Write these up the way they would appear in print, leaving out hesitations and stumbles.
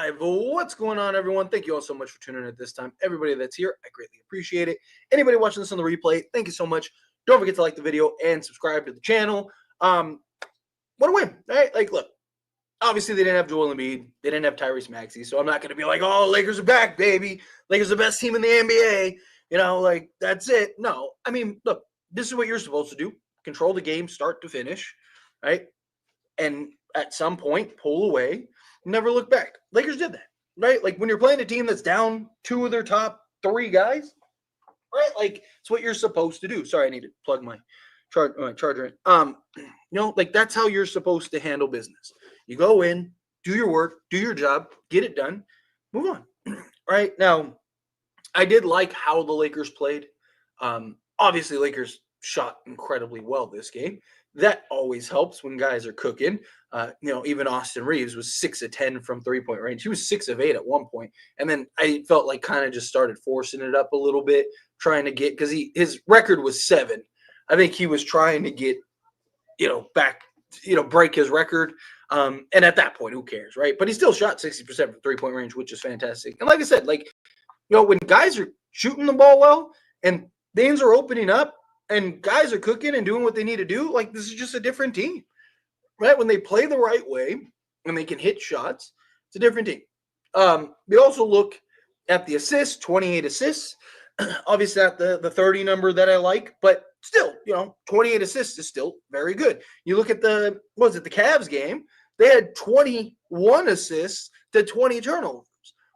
Live. What's going on, everyone? Thank you all so much for tuning in at this time. Everybody that's here, I greatly appreciate it. Anybody watching this on the replay, thank you so much. Don't forget to like the video and subscribe to the channel. What a win, right? Like, look, obviously they didn't have Joel Embiid. They didn't have Tyrese Maxey, so I'm not going to be like, oh, Lakers are back, baby. Lakers are the best team in the NBA. You know, like, that's it. No, I mean, look, this is what you're supposed to do. Control the game start to finish, right? And at some point, pull away, never look back. Lakers did that, right? Like, when you're playing a team that's down two of their top three guys, right? Like, it's what you're supposed to do. Sorry, I need to plug my charger in. You know, like, that's how you're supposed to handle business. You go in, do your work, do your job, get it done, move on. Right? Now, I did like how the Lakers played. Obviously, Lakers shot incredibly well this game. That always helps when guys are cooking. You know, even Austin Reeves was 6 of 10 from three-point range. He was 6 of 8 at one point. And then I felt like kind of just started forcing it up a little bit, trying to get, because his record was 7. I think he was trying to get, back, break his record. And at that point, who cares, right? But he still shot 60% from three-point range, which is fantastic. And like I said, like, when guys are shooting the ball well and things are opening up and guys are cooking and doing what they need to do, like, this is just a different team, right? When they play the right way and they can hit shots, it's a different team. We also look at the assists, 28 assists. Obviously, not the 30 number that I like, but still, 28 assists is still very good. You look at the Cavs game, they had 21 assists to 20 turnovers.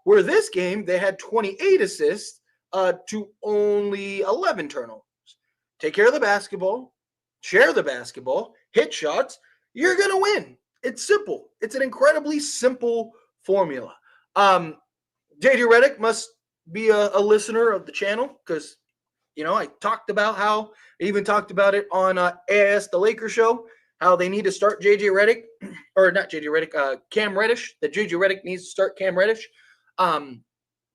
Where this game, they had 28 assists to only 11 turnovers. Take care of the basketball, share the basketball, hit shots, you're going to win. It's simple. It's an incredibly simple formula. JJ Redick must be a listener of the channel because, I talked about how, I even talked about it on AIS, the Lakers show, how they need to start JJ Redick, or not JJ Redick, Cam Reddish, that JJ Redick needs to start Cam Reddish. And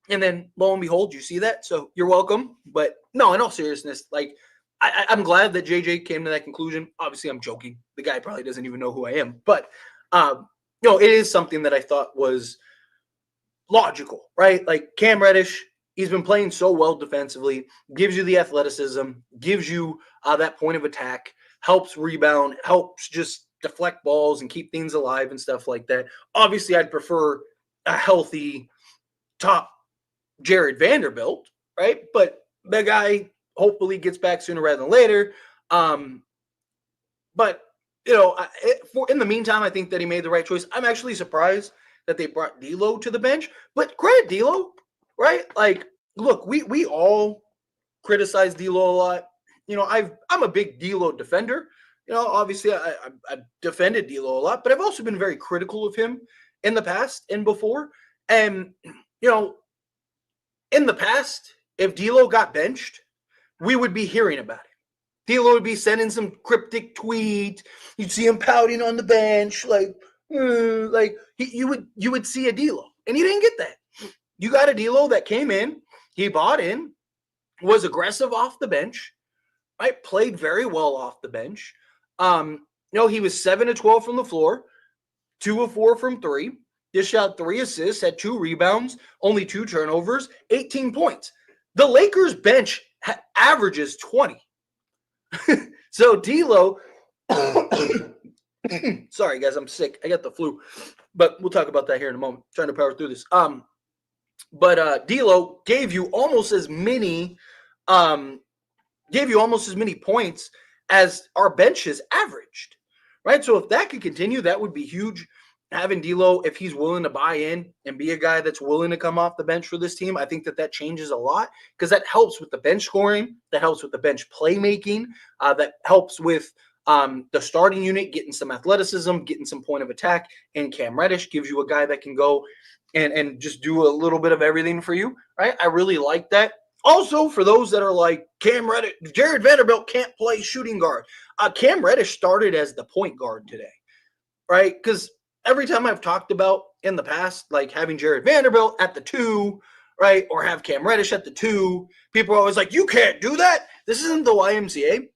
then lo and behold, you see that. So you're welcome. But no, in all seriousness, like, I'm glad that JJ came to that conclusion. Obviously, I'm joking. The guy probably doesn't even know who I am. But, it is something that I thought was logical, right? Like, Cam Reddish, he's been playing so well defensively, gives you the athleticism, gives you that point of attack, helps rebound, helps just deflect balls and keep things alive and stuff like that. Obviously, I'd prefer a healthy top Jared Vanderbilt, right? But the guy hopefully gets back sooner rather than later. But, in the meantime, I think that he made the right choice. I'm actually surprised that they brought D'Lo to the bench, but credit D'Lo, right? Like, look, we all criticize D'Lo a lot. I'm a big D'Lo defender. Obviously I defended D'Lo a lot, but I've also been very critical of him in the past and before. And, in the past, if D'Lo got benched, we would be hearing about it. D'Lo would be sending some cryptic tweet. You'd see him pouting on the bench, you would see a D'Lo, and you didn't get that. You got a D'Lo that came in, he bought in, was aggressive off the bench, right? Played very well off the bench. He was 7 of 12 from the floor, 2 of 4 from 3. Just shot 3 assists, had 2 rebounds, only 2 turnovers, 18 points. The Lakers bench averages 20. So D'Lo, sorry guys, I'm sick. I got the flu, but we'll talk about that here in a moment. I'm trying to power through this. But D'Lo gave you almost as many points as our benches averaged, right? So if that could continue, that would be huge. Having D'Lo, if he's willing to buy in and be a guy that's willing to come off the bench for this team, I think that changes a lot because that helps with the bench scoring, that helps with the bench playmaking, that helps with the starting unit getting some athleticism, getting some point of attack, and Cam Reddish gives you a guy that can go and just do a little bit of everything for you, right? I really like that. Also, for those that are like, Cam Reddish, Jared Vanderbilt can't play shooting guard. Cam Reddish started as the point guard today, right? Because every time I've talked about in the past, like having Jared Vanderbilt at the 2, right, or have Cam Reddish at the 2, people are always like, you can't do that. This isn't the YMCA.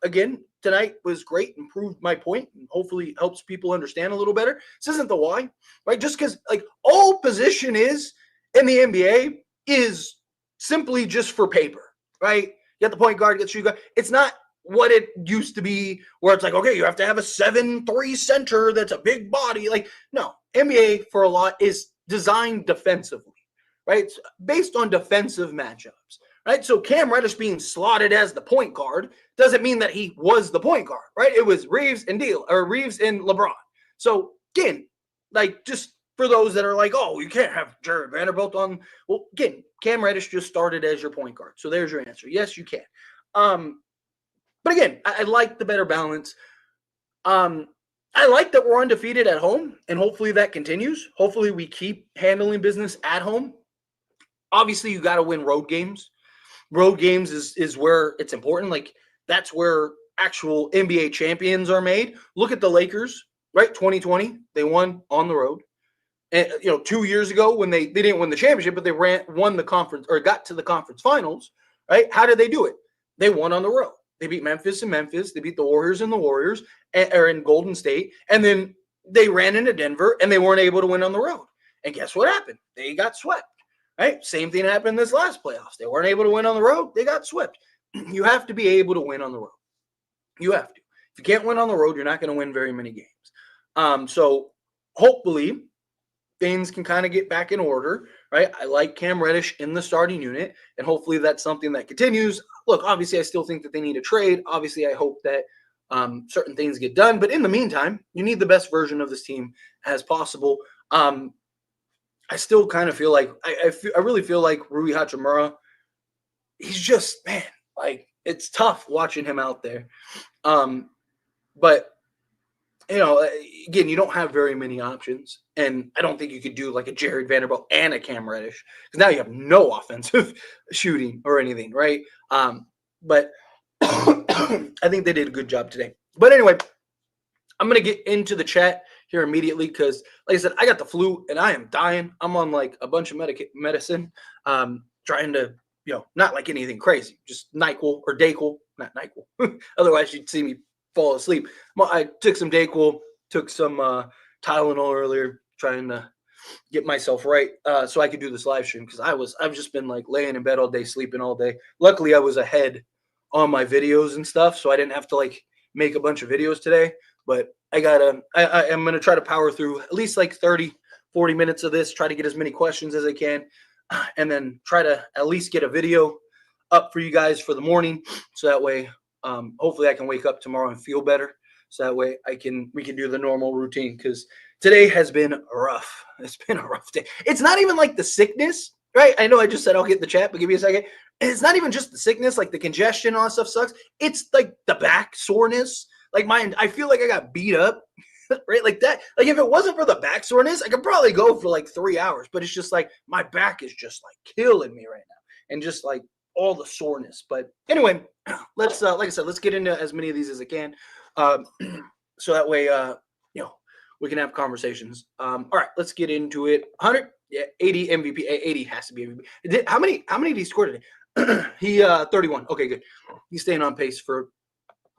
Again, tonight was great and proved my point and hopefully helps people understand a little better. This isn't the why, right? Just because like all position is in the NBA is simply just for paper, right? You got the point guard, you got the shooting guard. It's not what it used to be where it's like, okay, you have to have a 7'3" center that's a big body. Like, no, NBA for a lot is designed defensively, right? It's based on defensive matchups, right? So Cam Reddish being slotted as the point guard doesn't mean that he was the point guard, right? It was Reeves and LeBron. So again, like just for those that are like, oh, you can't have Jared Vanderbilt on. Well, again, Cam Reddish just started as your point guard. So there's your answer. Yes, you can. But again, I like the better balance. I like that we're undefeated at home, and hopefully that continues. Hopefully we keep handling business at home. Obviously, you got to win road games. Road games is where it's important. Like, that's where actual NBA champions are made. Look at the Lakers, right? 2020, they won on the road. And, 2 years ago when they didn't win the championship, but they won the conference or got to the conference finals, right? How did they do it? They won on the road. They beat Memphis in Memphis. They beat the Warriors in the Warriors, or in Golden State. And then they ran into Denver, and they weren't able to win on the road. And guess what happened? They got swept, right? Same thing happened this last playoffs. They weren't able to win on the road. They got swept. You have to be able to win on the road. You have to. If you can't win on the road, you're not going to win very many games. So hopefully things can kind of get back in order, right? I like Cam Reddish in the starting unit, and hopefully that's something that continues. Look, obviously, I still think that they need a trade. Obviously, I hope that certain things get done. But in the meantime, you need the best version of this team as possible. I still kind of feel like I really feel like Rui Hachimura, he's just, man, like it's tough watching him out there. But again, you don't have very many options, and I don't think you could do like a Jared Vanderbilt and a Cam Reddish because now you have no offensive shooting or anything, right? But I think they did a good job today. But anyway, I'm gonna get into the chat here immediately because, like I said, I got the flu and I am dying. I'm on like a bunch of medicine, trying to, not like anything crazy, just NyQuil or Dayquil, not NyQuil. Otherwise, you'd see me fall asleep. I took some Dayquil, took some Tylenol earlier, trying to get myself right so I could do this live stream because I've just been like laying in bed all day, sleeping all day. Luckily, I was ahead on my videos and stuff, so I didn't have to like make a bunch of videos today. But I'm gonna try to power through at least like 30, 40 minutes of this, try to get as many questions as I can, and then try to at least get a video up for you guys for the morning, so that way hopefully I can wake up tomorrow and feel better. So that way we can do the normal routine because today has been rough. It's been a rough day. It's not even like the sickness, right? I know I just said I'll get in the chat, but give me a second. And it's not even just the sickness, like the congestion and all that stuff sucks. It's like the back soreness. Like I feel like I got beat up, right? Like that. Like if it wasn't for the back soreness, I could probably go for like 3 hours. But it's just like my back is just like killing me right now, and just like all the soreness. But anyway, let's like I said, let's get into as many of these as I can, so that way we can have conversations. All right, let's get into it. 100, yeah, 80 MVP. 80 has to be MVP. How many did he score today? He 31. Okay, good. He's staying on pace for.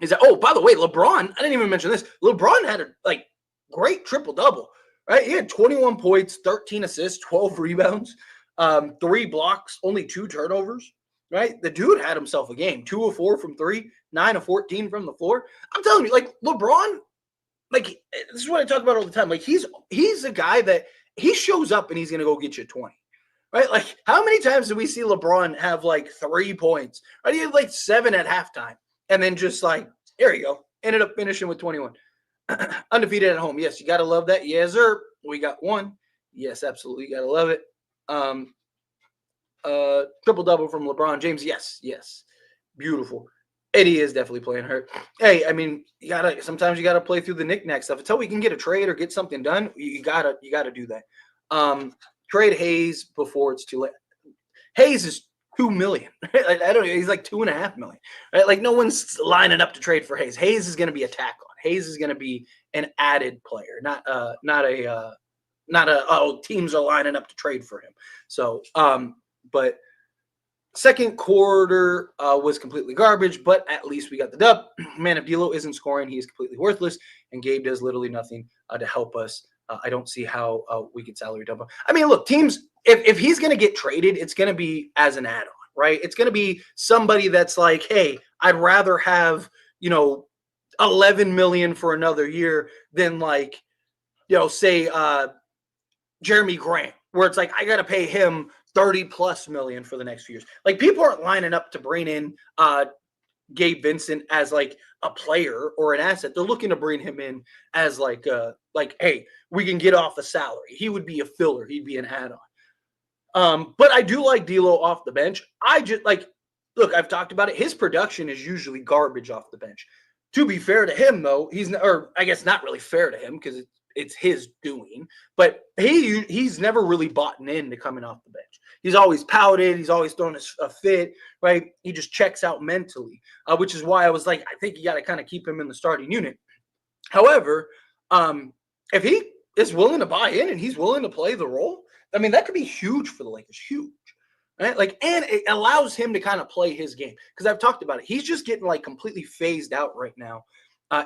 Is that? Oh, by the way, LeBron. I didn't even mention this. LeBron had a great triple double. Right, he had 21 points, 13 assists, 12 rebounds, 3 blocks, only 2 turnovers. Right, the dude had himself a game. 2 of 4 from 3, 9 of 14 from the floor. I'm telling you, like LeBron, like this is what I talk about all the time. Like he's a guy that he shows up and he's gonna go get you 20. Right? Like, how many times do we see LeBron have like 3 points? Right? He had like 7 at halftime. And then just like, here you go. Ended up finishing with 21. Undefeated at home. Yes, you gotta love that. Yes, sir. We got 1. Yes, absolutely. You gotta love it. Triple double from LeBron James. Yes. Beautiful. Eddie is definitely playing hurt. Hey, I mean, sometimes you gotta play through the knick-knack stuff. Until we can get a trade or get something done, you gotta do that. Trade Hayes before it's too late. Hayes is $2 million. Right? Like, I don't know. He's like $2.5 million. Right? Like no one's lining up to trade for Hayes. Hayes is going to be a tack on. Hayes is going to be an added player, not teams are lining up to trade for him. So, but Second quarter was completely garbage, but at least we got the dub. Man, if D'Lo isn't scoring, he is completely worthless, and Gabe does literally nothing to help us. I don't see how we could salary dump him. I mean, look, teams, if he's going to get traded, it's going to be as an add-on, right? It's going to be somebody that's like, hey, I'd rather have, 11 million for another year than like, say Jeremy Grant, where it's like I got to pay him 30 plus million for the next few years. Like people aren't lining up to bring in Gabe Vincent as like a player or an asset. They're looking to bring him in as hey, we can get off a salary. He would be a filler. He'd be an add-on. But I do like D'Lo off the bench. I just look, I've talked about it. His production is usually garbage off the bench. To be fair to him, though, or I guess not really fair to him because it's his doing, but he's never really bought into coming off the bench. He's always pouted. He's always thrown a fit, right? He just checks out mentally, which is why I was like, I think you got to kind of keep him in the starting unit. However, if he is willing to buy in and he's willing to play the role, I mean, that could be huge for the Lakers. Huge. Right? And it allows him to kind of play his game because I've talked about it. He's just getting completely phased out right now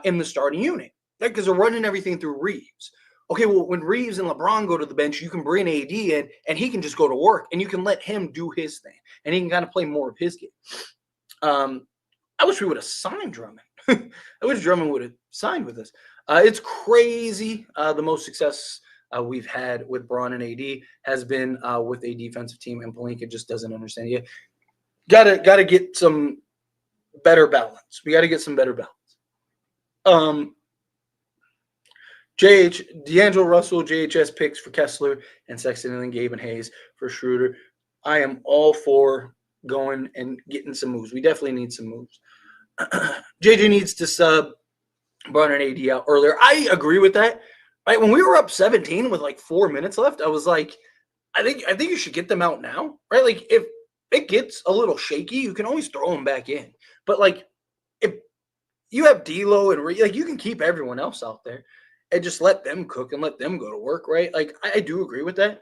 in the starting unit because they're running everything through Reeves. Okay, well, when Reeves and LeBron go to the bench, you can bring AD in and he can just go to work and you can let him do his thing and he can kind of play more of his game. I wish we would have signed Drummond. I wish Drummond would have signed with us. It's crazy. The most success we've had with Braun and AD has been with a defensive team, and Pelinka just doesn't understand yet. Gotta get some better balance. We got to get some better balance. D'Angelo Russell, JHS picks for Kessler and Sexton, and then Gabe and Hayes for Schroeder. I am all for going and getting some moves. We definitely need some moves. JJ needs to sub Braun and AD out earlier. I agree with that. Right, when we were up 17 with 4 minutes left, I was like, I think you should get them out now. Right? Like if it gets a little shaky, you can always throw them back in. But if you have D'Lo and you can keep everyone else out there and just let them cook and let them go to work, right? I do agree with that.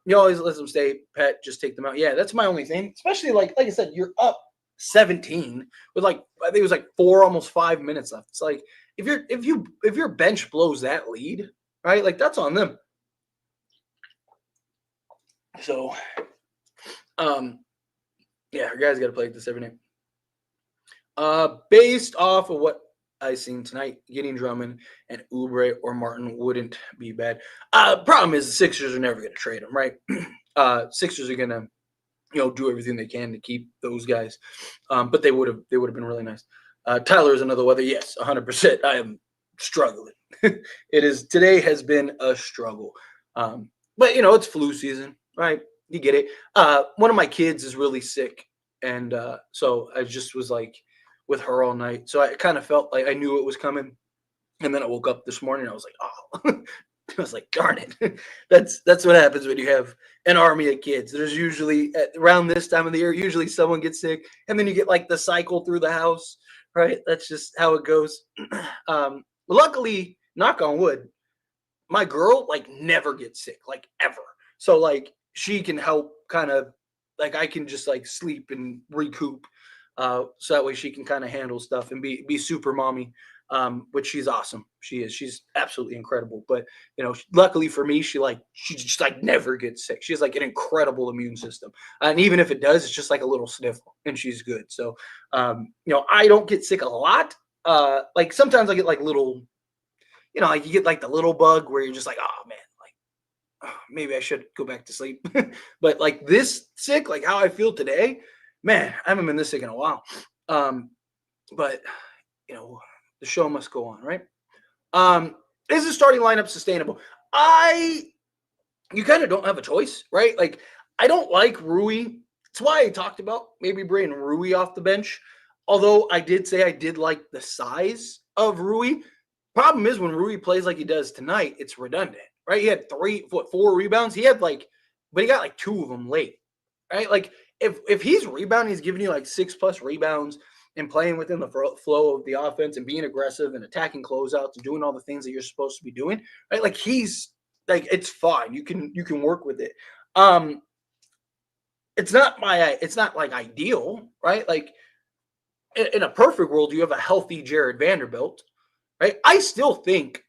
You always let them stay pet, just take them out. Yeah, that's my only thing. Especially like I said, you're up 17 with I think it was 4, almost 5 minutes left. It's like if your bench blows that lead, right? That's on them. So yeah, our guys got to play this every night. Based off of what I seen tonight, getting Drummond and Oubre or Martin wouldn't be bad. Problem is the Sixers are never going to trade him, right? Sixers are going to do everything they can to keep those guys. But they would have been really nice. Tyler is another weather. Yes, 100%. I am struggling. Today has been a struggle. But it's flu season, right? You get it. One of my kids is really sick. And so I just was with her all night. So I kind of felt like I knew it was coming. And then I woke up this morning and I was like, oh, I was like, darn it. That's what happens when you have an army of kids. There's usually around this time of the year, usually someone gets sick and then you get the cycle through the house, right? That's just how it goes. Luckily, knock on wood, my girl never gets sick, ever. So she can help kind of I can just sleep and recoup. So that way she can kind of handle stuff and be super mommy. Which she's awesome. She's absolutely incredible. But luckily for me, she just never gets sick. She has an incredible immune system. And even if it does, it's just a little sniffle and she's good. So I don't get sick a lot. Sometimes I get little, you get the little bug where you're just oh man, maybe I should go back to sleep. But this sick, how I feel today, man, I haven't been this sick in a while. But the show must go on, right? Is the starting lineup sustainable? You kind of don't have a choice, right? I don't like Rui. That's why I talked about maybe bringing Rui off the bench. Although I did say I did like the size of Rui. Problem is when Rui plays like he does tonight, it's redundant, right? He had 4 rebounds. He had but he got 2 of them late, right? If he's rebounding, he's giving you 6+ rebounds and playing within the flow of the offense and being aggressive and attacking closeouts and doing all the things that you're supposed to be doing, right? He's it's fine. You can work with it. it's not like ideal, right? Like in a perfect world, you have a healthy Jared Vanderbilt, right? I still think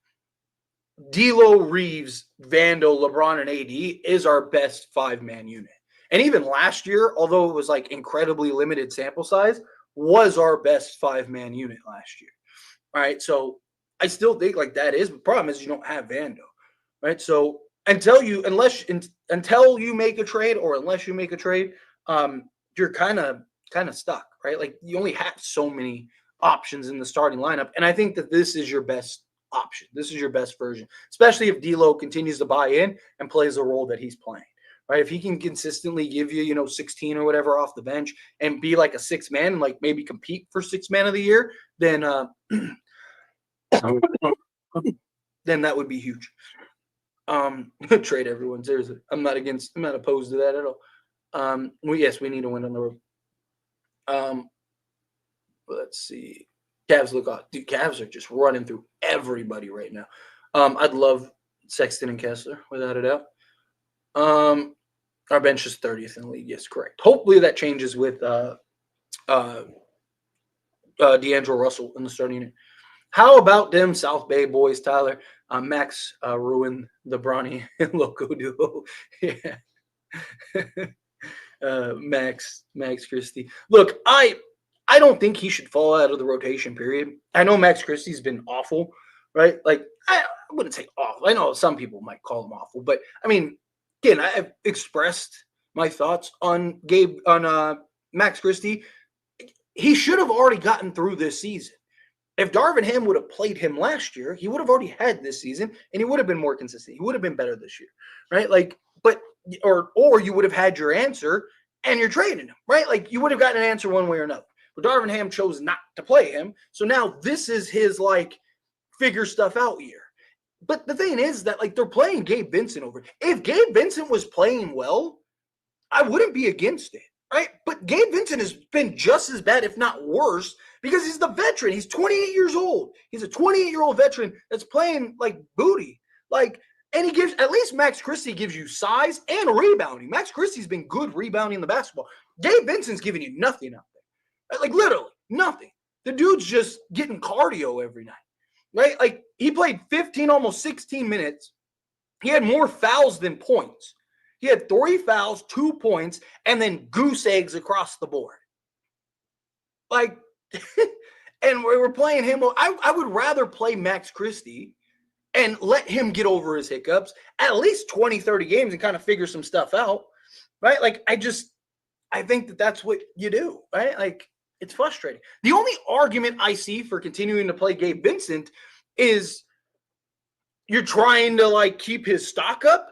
D'Lo, Reeves, Vando, LeBron, and AD is our best 5-man unit. And even last year, although it was like incredibly limited sample size, was our best 5-man unit last year. All right. So I still think like that is the problem is you don't have Vando. Right. So until you make a trade or unless you make a trade, you're kind of stuck, right? Like you only have so many options in the starting lineup. And I think that this is your best option. This is your best version, especially if D'Lo continues to buy in and plays the role that he's playing. Right. If he can consistently give you, 16 or whatever off the bench and be like a 6-man and like maybe compete for 6-man of the year, then then that would be huge. Trade everyone. Seriously. I'm not opposed to that at all. We need to win on the road. Let's see. Cavs look off. Dude, Cavs are just running through everybody right now. I'd love Sexton and Kessler, without a doubt. Our bench is 30th in the league. Yes, correct. Hopefully that changes with D'Angelo Russell in the starting unit. How about them South Bay boys, Tyler? Max ruined the Bronny and Loco duo. Yeah. Max Christie. Look, I don't think he should fall out of the rotation period. I know Max Christie's been awful, right? Like I wouldn't say awful. I know some people might call him awful, but I mean, again, I've expressed my thoughts on Max Christie. He should have already gotten through this season. If Darvin Ham would have played him last year, he would have already had this season, and he would have been more consistent. He would have been better this year, right? Like, or you would have had your answer, and you're trading him, right? Like, you would have gotten an answer one way or another. But Darvin Ham chose not to play him, so now this is his like figure stuff out year. But the thing is that like they're playing Gabe Vincent over. If Gabe Vincent was playing well, I wouldn't be against it. Right? But Gabe Vincent has been just as bad, if not worse, because he's the veteran. He's 28 years old. He's a 28-year-old veteran that's playing like booty. Like, and he gives, at least Max Christie gives you size and rebounding. Max Christie's been good rebounding the basketball. Gabe Vincent's giving you nothing out there. Like, literally, nothing. The dude's just getting cardio every night. Right? Like, he played 15, almost 16 minutes. He had more fouls than points. He had 3 fouls, 2 points, and then goose eggs across the board. Like, and we were playing him. I would rather play Max Christie and let him get over his hiccups at least 20, 30 games and kind of figure some stuff out, right? Like, I think that that's what you do, right? Like, it's frustrating. The only argument I see for continuing to play Gabe Vincent is you're trying to, like, keep his stock up.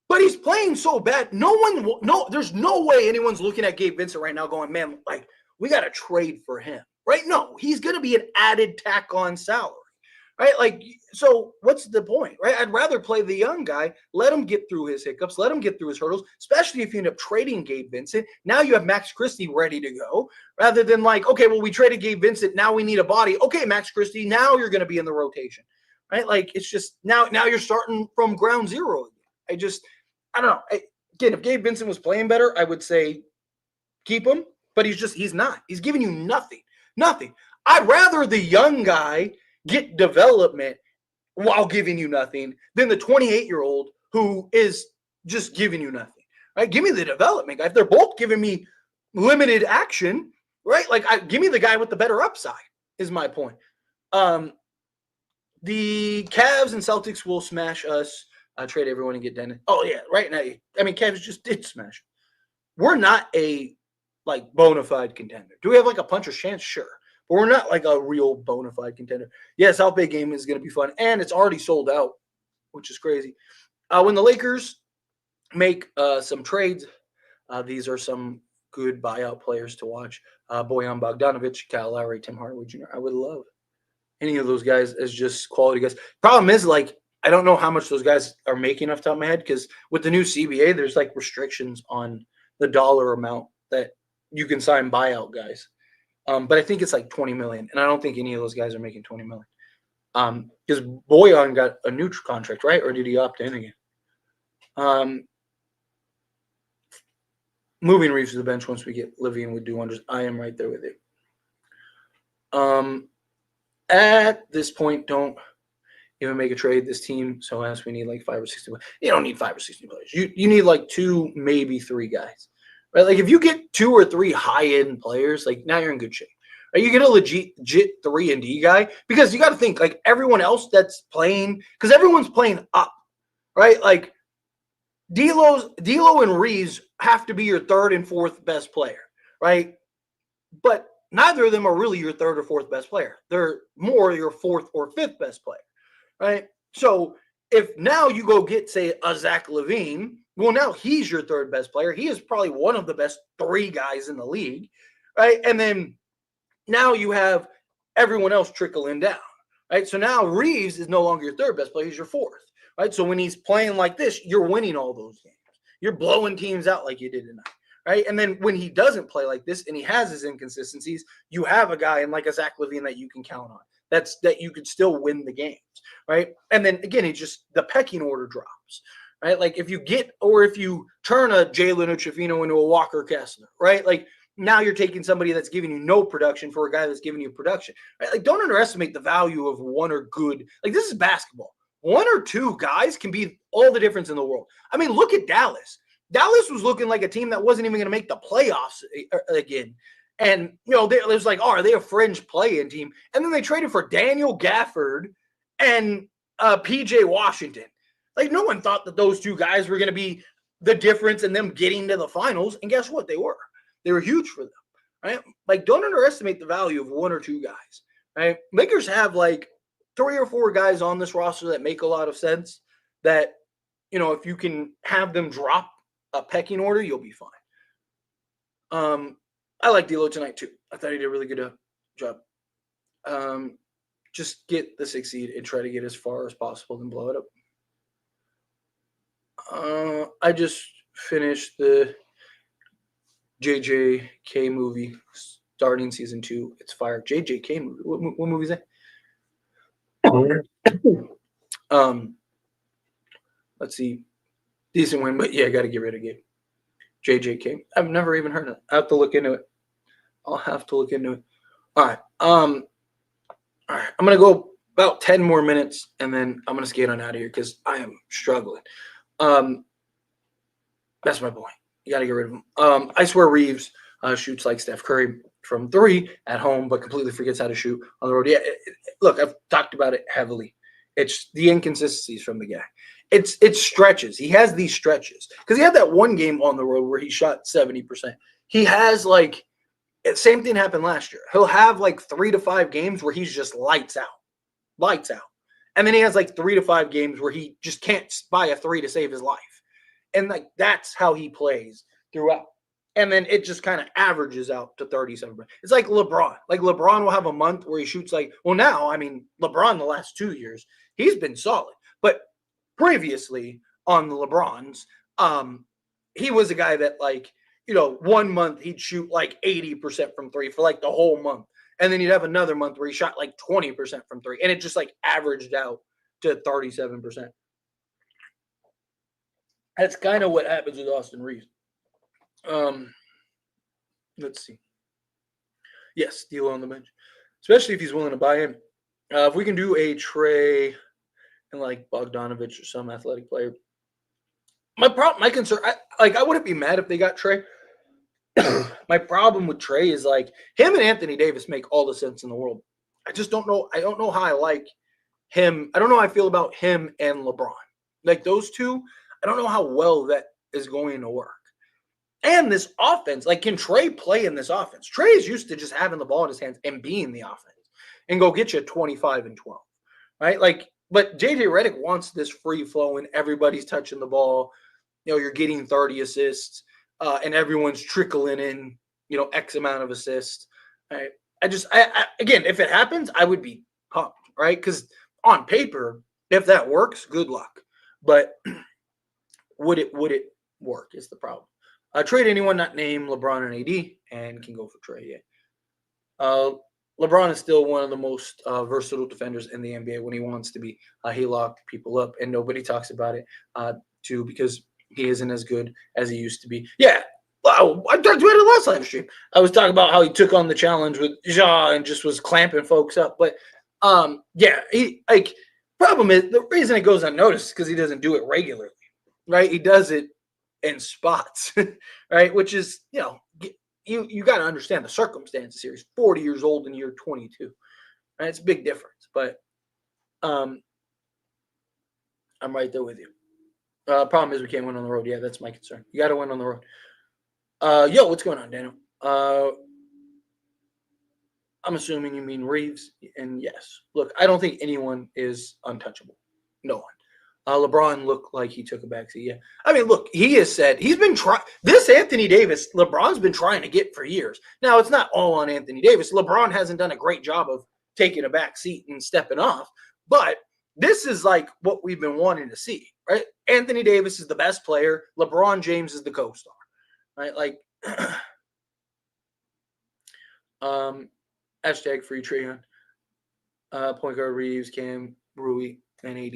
But he's playing so bad. There's no way anyone's looking at Gabe Vincent right now going, man, like, we got to trade for him, right? No, he's going to be an added tack on salary, right? Like, so what's the point, right? I'd rather play the young guy, let him get through his hiccups, let him get through his hurdles, especially if you end up trading Gabe Vincent. Now you have Max Christie ready to go, rather than like, okay, well, we traded Gabe Vincent. Now we need a body. Okay, Max Christie, now you're going to be in the rotation, right? Like, it's just now you're starting from ground zero. I don't know. Again, if Gabe Vincent was playing better, I would say keep him, but he's not. He's giving you nothing. Nothing. I'd rather the young guy get development while giving you nothing than the 28-year-old who is just giving you nothing. Right? Give me the development guy. If they're both giving me limited action, right? Like, give me the guy with the better upside is my point. The Cavs and Celtics will smash us. Trade everyone and get Dennis. Oh, yeah, right now. I mean, Cavs just did smash. We're not a, like, bona fide contender. Do we have, like, a puncher's chance? Sure. But we're not, like, a real bona fide contender. Yeah, South Bay game is going to be fun, and it's already sold out, which is crazy. When the Lakers make some trades, these are some good buyout players to watch. Bojan Bogdanovic, Kyle Lowry, Tim Hardaway Jr. I would love any of those guys as just quality guys. Problem is, like, I don't know how much those guys are making off the top of my head because with the new CBA, there's like restrictions on the dollar amount that you can sign buyout guys. But I think it's like 20 million, and I don't think any of those guys are making 20 million. Because Bojan got a new contract, right? Or did he opt in again? moving Reeves to the bench once we get Levine would do wonders. I am right there with you. At this point, don't even make a trade. This team, so as we need like 5 or 6 players. You don't need 5 or 6 players. You need like 2, maybe 3 guys. Right? Like if you get 2 or 3 high-end players, like now you're in good shape. Right? You get a legit 3-and-D guy because you got to think like everyone else that's playing, because everyone's playing up, right? Like D'Lo and Reeves have to be your 3rd and 4th best player, right? But neither of them are really your 3rd or 4th best player. They're more your 4th or 5th best player, right? So if now you go get, say, a Zach LaVine, well, now he's your 3rd best player. He is probably one of the best 3 guys in the league, right? And then now you have everyone else trickling down, right? So now Reeves is no longer your 3rd best player. He's your 4th, right? So when he's playing like this, you're winning all those games. You're blowing teams out like you did tonight. Right. And then when he doesn't play like this and he has his inconsistencies, you have a guy in like a Zach LaVine that you can count on. That you could still win the games. Right. And then again, it just the pecking order drops. Right. Like if you turn a Jalen Uchafino into a Walker Kessler, right? Like now you're taking somebody that's giving you no production for a guy that's giving you production. Right? Like don't underestimate the value of one or good. Like this is basketball. 1 or 2 guys can be all the difference in the world. I mean, look at Dallas. Dallas was looking like a team that wasn't even going to make the playoffs again. And, it was like, are they a fringe play-in team? And then they traded for Daniel Gafford and P.J. Washington. Like, no one thought that those 2 guys were going to be the difference in them getting to the finals. And guess what? They were. They were huge for them, right? Like, don't underestimate the value of 1 or 2 guys, right? Lakers have, like, 3 or 4 guys on this roster that make a lot of sense that, if you can have them drop a pecking order, you'll be fine. I like D'Lo tonight too. I thought he did a really good job. Just get the 6 seed and try to get as far as possible and blow it up. I just finished the JJK movie starting season 2. It's fire. JJK movie. What movie is that? Let's see. Decent win, but yeah, I got to get rid of Gabe. JJK. I've never even heard of it. I have to look into it. I'll have to look into it. All right. All right. I'm going to go about 10 more minutes, and then I'm going to skate on out of here because I am struggling. That's my point. You got to get rid of him. I swear Reeves shoots like Steph Curry from 3 at home, but completely forgets how to shoot on the road. Yeah, look, I've talked about it heavily. It's the inconsistencies from the guy. It's stretches. He has these stretches because he had that one game on the road where he shot 70%. He has same thing happened last year. He'll have 3 to 5 games where he's just lights out. And then he has 3 to 5 games where he just can't buy a 3 to save his life. And that's how he plays throughout. And then it just kind of averages out to 37%. It's like LeBron. LeBron will have a month where he shoots LeBron the last 2 years, he's been solid. But previously on the LeBrons, he was a guy that 1 month he'd shoot 80% from 3 for the whole month. And then you'd have another month where he shot 20% from 3. And it just averaged out to 37%. That's kind of what happens with Austin Reeves. Let's see. Yes, D'Lo on the bench, especially if he's willing to buy in. If we can do a Trae and Bogdanovich or some athletic player. My concern, I wouldn't be mad if they got Trae. My problem with Trae is him and Anthony Davis make all the sense in the world. I just don't know. I don't know how I like him. I don't know how I feel about him and LeBron. Those two, I don't know how well that is going to work. And this offense, can Trae play in this offense? Trae is used to just having the ball in his hands and being the offense and go get you 25 and 12, right? But JJ Redick wants this free flow and everybody's touching the ball. You're getting 30 assists and everyone's trickling in, X amount of assists. Right? Again, if it happens, I would be pumped, right? Because on paper, if that works, good luck. But would it work is the problem. Trade anyone not named LeBron and AD and can go for Trae. Yeah. LeBron is still one of the most versatile defenders in the NBA when he wants to be. He locked people up, and nobody talks about it too because he isn't as good as he used to be. Yeah, Well, I talked about it last live stream. I was talking about how he took on the challenge with Ja and just was clamping folks up. But yeah, he like problem is the reason it goes unnoticed is because he doesn't do it regularly, right? He does it in spots, right? Which is you got to understand the circumstances here. He's 40 years old in year 22, right? It's a big difference, but I'm right there with you. Problem is we can't win on the road. Yeah, that's my concern. You got to win on the road. Yo, what's going on, Daniel? I'm assuming you mean Reeves, and yes. Look, I don't think anyone is untouchable. No one. LeBron looked like he took a backseat. Yeah, I mean, look, he has said he's been trying. This Anthony Davis, LeBron's been trying to get for years. Now it's not all on Anthony Davis. LeBron hasn't done a great job of taking a back seat and stepping off, but this is like what we've been wanting to see, right? Anthony Davis is the best player. LeBron James is the co-star, right? Like, hashtag free Trae. Point guard Reeves, Cam, Rui, and AD.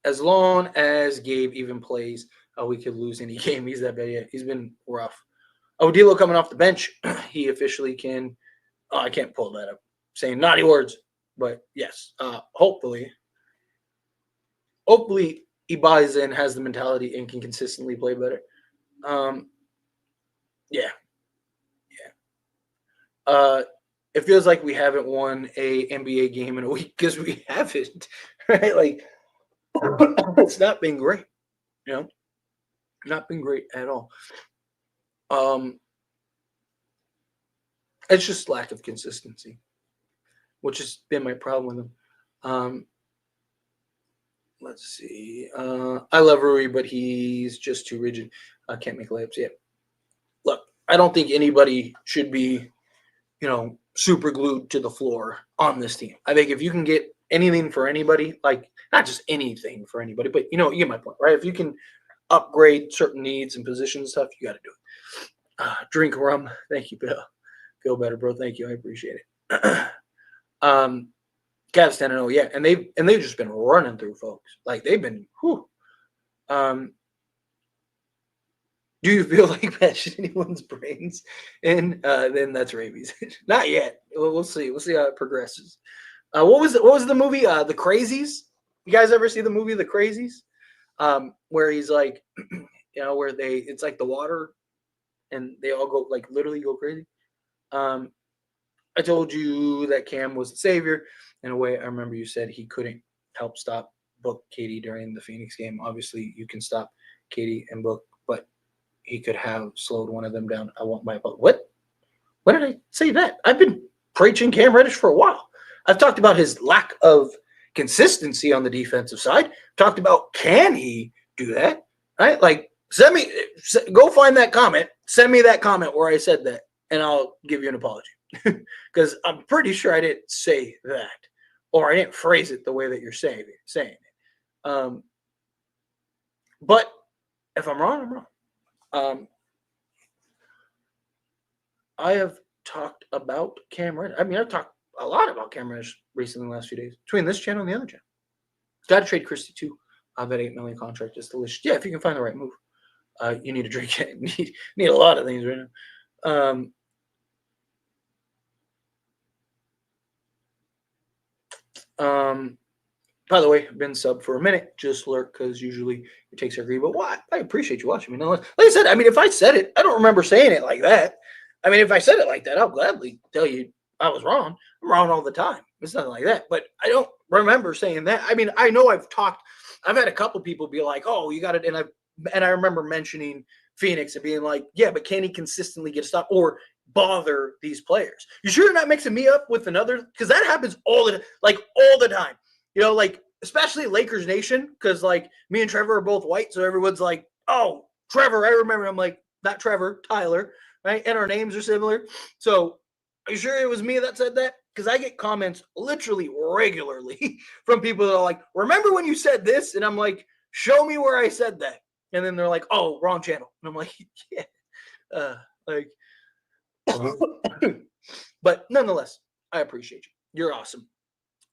As long as Gabe even plays, we could lose any game. He's that bad. Yeah, he's been rough. Odilo coming off the bench. He officially can. I can't pull that up. Saying naughty words, but yes. Hopefully he buys in, has the mentality, and can consistently play better. Yeah. It feels like we haven't won a NBA game in a week because we haven't, right? Like, it's not been great, not been great at all. It's just lack of consistency, which has been my problem with him. Let's see. I love Rui, but he's just too rigid. I can't make layups yet. Look, I don't think anybody should be, super glued to the floor on this team. I think if you can get anything for anybody, like not just anything for anybody, but you get my point, right? If you can upgrade certain needs and position stuff, you got to do it. Drink rum. Thank you, Bill. Feel better, bro. Thank you. I appreciate it. Cavs 10-0, yeah, and they've just been running through folks. Like they've been. Whew. Do you feel like bashing anyone's brains? And then that's rabies. Not yet. We'll see. We'll see how it progresses. What was the movie? The Crazies. You guys ever see the movie The Crazies? Where he's like, where it's like the water, and they all go like literally go crazy. I told you that Cam was the savior. In a way, I remember you said he couldn't help stop Book Katie during the Phoenix game. Obviously, you can stop Katie and Book, but he could have slowed one of them down. I want my vote. What? When did I say that? I've been preaching Cam Reddish for a while. I've talked about his lack of consistency on the defensive side. Talked about can he do that? Right? Like, go find that comment. Send me that comment where I said that, and I'll give you an apology. Because I'm pretty sure I didn't say that, or I didn't phrase it the way that you're saying it. But if I'm wrong, I'm wrong. I have talked about Cam Reddish. I mean, I've talked a lot about Cam Reddish recently in the last few days between this channel and the other channel. Got to trade Christie too. That $8 million contract is delicious. Yeah, if you can find the right move. You need to drink it. Need a lot of things right now. By the way, been sub for a minute. Just lurk because usually it takes our greed. But why? I appreciate you watching me. Like I said, I mean, if I said it, I don't remember saying it like that. I mean, if I said it like that, I'll gladly tell you I was wrong. I'm wrong all the time. It's nothing like that. But I don't remember saying that. I mean, I know I've had a couple people be like, "Oh, you got it," and I remember mentioning Phoenix and being like, "Yeah, but can he consistently get a stop or bother these players?" You sure you're not mixing me up with another? Because that happens all the time. Like, especially Lakers Nation, because, like, me and Trevor are both white, so everyone's like, oh, Trevor, I remember. I'm like, not Trevor, Tyler, right? And our names are similar. So, are you sure it was me that said that? Because I get comments literally regularly from people that are like, remember when you said this? And I'm like, show me where I said that. And then they're like, oh, wrong channel. And I'm like, yeah. But nonetheless, I appreciate you. You're awesome.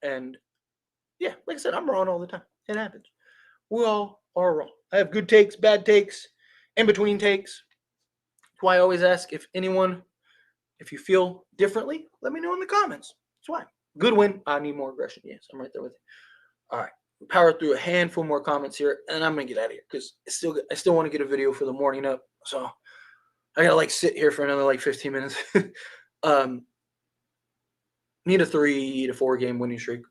And yeah, like I said, I'm wrong all the time. It happens. we all are wrong. I have good takes, bad takes, in between takes. That's why I always ask if you feel differently, let me know in the comments. That's why. Good win. I need more aggression. Yes, I'm right there with you. All right. Power through a handful more comments here, and I'm gonna get out of here because I still want to get a video for the morning up. So I gotta like sit here for another like 15 minutes. Need a 3 to 4 game winning streak.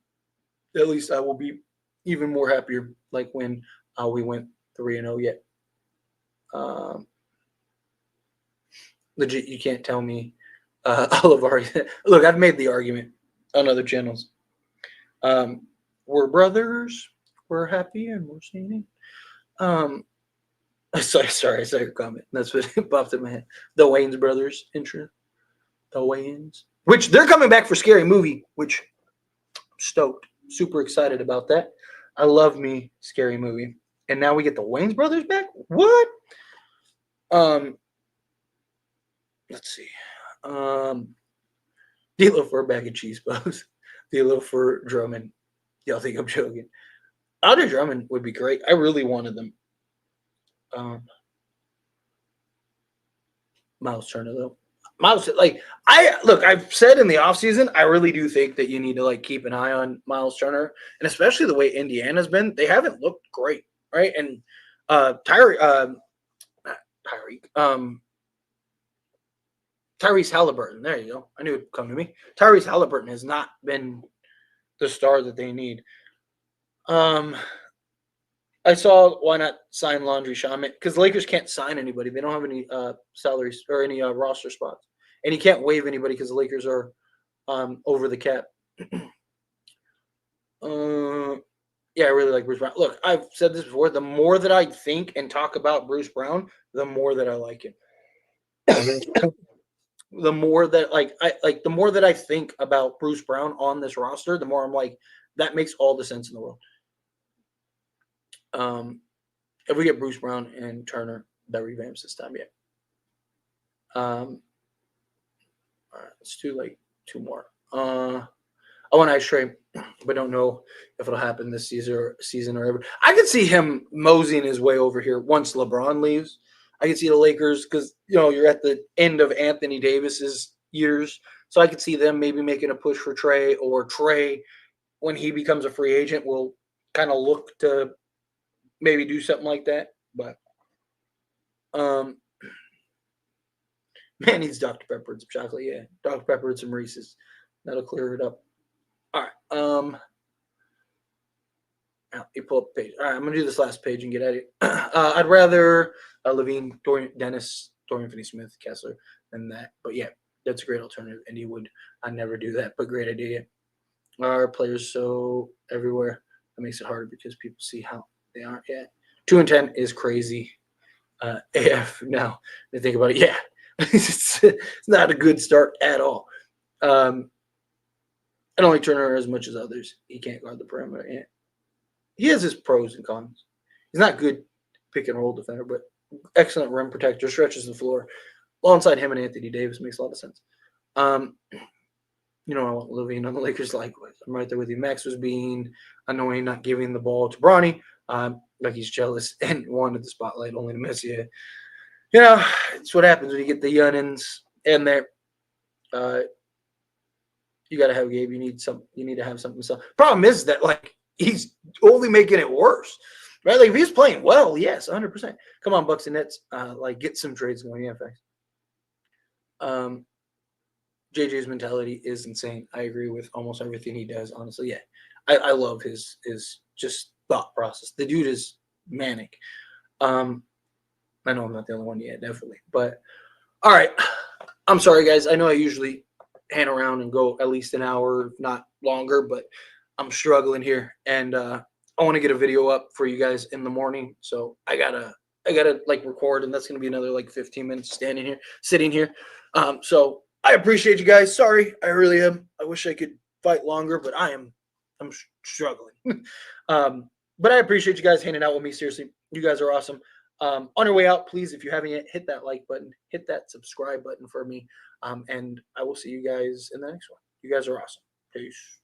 At least I will be even more happier like when we went 3-0 yet. Legit, you can't tell me Oliver. Look, I've made the argument on other channels. We're brothers. We're happy and we're singing. Sorry, I saw your comment. That's what popped in my head. The Wayans brothers intro. The Wayans, which they're coming back for Scary Movie, which I'm stoked. Super excited about that. I love me Scary Movie, and now we get the Wayans brothers back. What? Let's see. D'Lo for a bag of cheese puffs. D'Lo for Drummond. Y'all think I'm joking? Andre Drummond would be great. I really wanted them. Miles Turner though. Miles, like I've said in the offseason, I really do think that you need to like keep an eye on Miles Turner, and especially the way Indiana's been. They haven't looked great, right? And Tyrese Halliburton. There you go. I knew it'd come to me. Tyrese Halliburton has not been the star that they need. I saw why not sign Landry Shamet because the Lakers can't sign anybody. They don't have any salaries or any roster spots, and he can't waive anybody because the Lakers are over the cap. Yeah, I really like Bruce Brown. Look, I've said this before. The more that I think and talk about Bruce Brown, the more that I like him. The more that the more that I think about Bruce Brown on this roster, the more I'm like, that makes all the sense in the world. If we get Bruce Brown and Turner, that revamps this time, yeah. All right, let's do like 2 more. I want Ice Trae, but don't know if it'll happen this season or ever. I could see him moseying his way over here once LeBron leaves. I could see the Lakers because you're at the end of Anthony Davis's years, so I could see them maybe making a push for Trae, or Trae when he becomes a free agent will kind of look to maybe do something like that. But man needs Dr. Pepper and some chocolate. Yeah, Dr. Pepper and some Reese's. That'll clear it up. All right. You pull up the page. All right, I'm gonna do this last page and get at it. I'd rather Levine, Dennis, Dorian Finney-Smith, Kessler than that. But yeah, that's a great alternative. And he would. I'd never do that, but great idea. Our players so everywhere. That makes it harder because people see how they aren't yet. 2-10 is crazy. AF now. They think about it. Yeah, it's not a good start at all. I don't like Turner as much as others. He can't guard the perimeter. Yeah. He has his pros and cons. He's not good pick and roll defender, but excellent rim protector, stretches the floor. Alongside him and Anthony Davis makes a lot of sense. I want Levine on the Lakers likewise. I'm right there with you. Max was being annoying, not giving the ball to Bronny. Like he's jealous and wanted the spotlight only to miss you. It's what happens when you get the youngins in there. You got to have Gabe. You need to have something. So problem is that he's only making it worse, right? Like if he's playing well, yes, 100%. Come on, Bucks and Nets. Get some trades going. Yeah, thanks. JJ's mentality is insane. I agree with almost everything he does. Honestly, yeah, I love his just thought process. The dude is manic. I know I'm not the only one yet, definitely. But all right, I'm sorry, guys. I know I usually hang around and go at least an hour, if not longer, but I'm struggling here, and I want to get a video up for you guys in the morning. So I gotta record, and that's gonna be another 15 minutes sitting here. So I appreciate you guys. Sorry, I really am. I wish I could fight longer, but I'm struggling. But I appreciate you guys hanging out with me. Seriously, you guys are awesome. On your way out, please, if you haven't yet, hit that like button, hit that subscribe button for me, and I will see you guys in the next one. You guys are awesome. Peace.